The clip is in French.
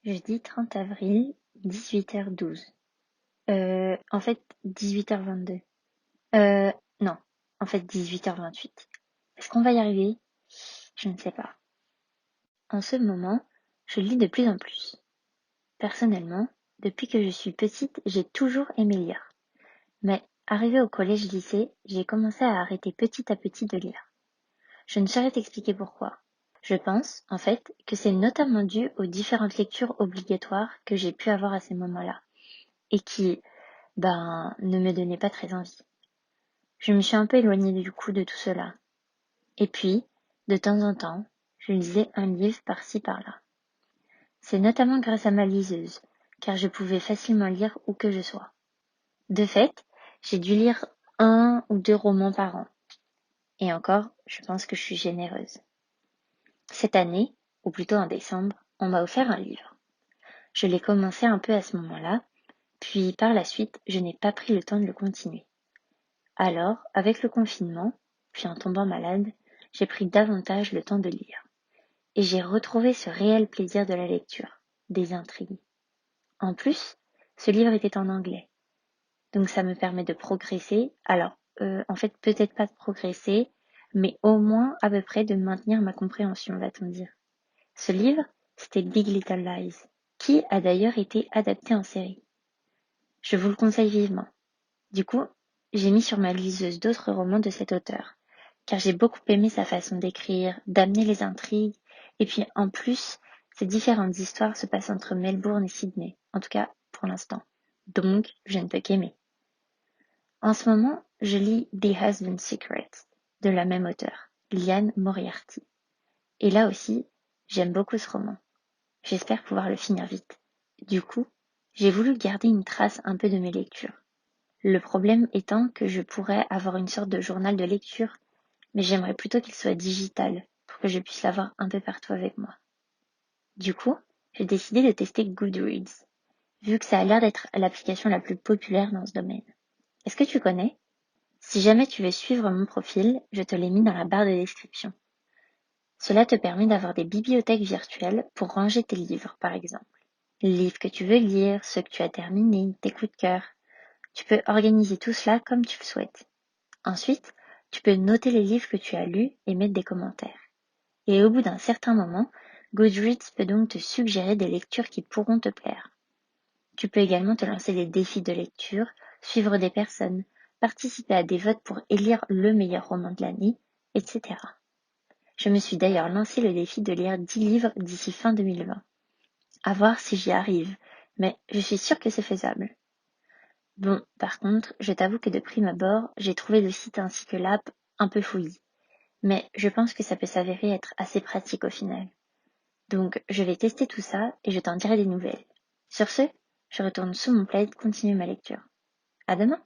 Jeudi 30 avril, 18h12. En fait, 18h22. Non, en fait, 18h28. Est-ce qu'on va y arriver? Je ne sais pas. En ce moment, je lis de plus en plus. Personnellement, depuis que je suis petite, j'ai toujours aimé lire. Mais arrivée au collège-lycée, j'ai commencé à arrêter petit à petit de lire. Je ne saurais t'expliquer pourquoi. Je pense, en fait, que c'est notamment dû aux différentes lectures obligatoires que j'ai pu avoir à ces moments-là, et qui, ne me donnaient pas très envie. Je me suis un peu éloignée du coup de tout cela. Et puis, de temps en temps, je lisais un livre par-ci par-là. C'est notamment grâce à ma liseuse, car je pouvais facilement lire où que je sois. De fait, j'ai dû lire 1 ou 2 romans par an. Et encore, je pense que je suis généreuse. Cette année, ou plutôt en décembre, on m'a offert un livre. Je l'ai commencé un peu à ce moment-là, puis par la suite, je n'ai pas pris le temps de le continuer. Alors, avec le confinement, puis en tombant malade, j'ai pris davantage le temps de lire. Et j'ai retrouvé ce réel plaisir de la lecture, des intrigues. En plus, ce livre était en anglais. Donc ça me permet de progresser. Alors, en fait, peut-être pas de progresser, mais au moins à peu près de maintenir ma compréhension, va-t-on dire. Ce livre, c'était Big Little Lies, qui a d'ailleurs été adapté en série. Je vous le conseille vivement. Du coup, j'ai mis sur ma liseuse d'autres romans de cet auteur, car j'ai beaucoup aimé sa façon d'écrire, d'amener les intrigues, et puis en plus, ces différentes histoires se passent entre Melbourne et Sydney, en tout cas pour l'instant. Donc, je ne peux qu'aimer. En ce moment, je lis The Husband's Secret, de la même auteure, Liane Moriarty. Et là aussi, j'aime beaucoup ce roman. J'espère pouvoir le finir vite. Du coup, j'ai voulu garder une trace un peu de mes lectures. Le problème étant que je pourrais avoir une sorte de journal de lecture, mais j'aimerais plutôt qu'il soit digital, pour que je puisse l'avoir un peu partout avec moi. Du coup, j'ai décidé de tester Goodreads, vu que ça a l'air d'être l'application la plus populaire dans ce domaine. Est-ce que tu connais? Si jamais tu veux suivre mon profil, je te l'ai mis dans la barre de description. Cela te permet d'avoir des bibliothèques virtuelles pour ranger tes livres, par exemple. Les livres que tu veux lire, ceux que tu as terminés, tes coups de cœur. Tu peux organiser tout cela comme tu le souhaites. Ensuite, tu peux noter les livres que tu as lus et mettre des commentaires. Et au bout d'un certain moment, Goodreads peut donc te suggérer des lectures qui pourront te plaire. Tu peux également te lancer des défis de lecture, suivre des personnes, participer à des votes pour élire le meilleur roman de l'année, etc. Je me suis d'ailleurs lancé le défi de lire 10 livres d'ici fin 2020. À voir si j'y arrive, mais je suis sûre que c'est faisable. Bon, par contre, je t'avoue que de prime abord, j'ai trouvé le site ainsi que l'app un peu fouillis. Mais je pense que ça peut s'avérer être assez pratique au final. Donc, je vais tester tout ça et je t'en dirai des nouvelles. Sur ce, je retourne sous mon plaid continuer ma lecture. À demain!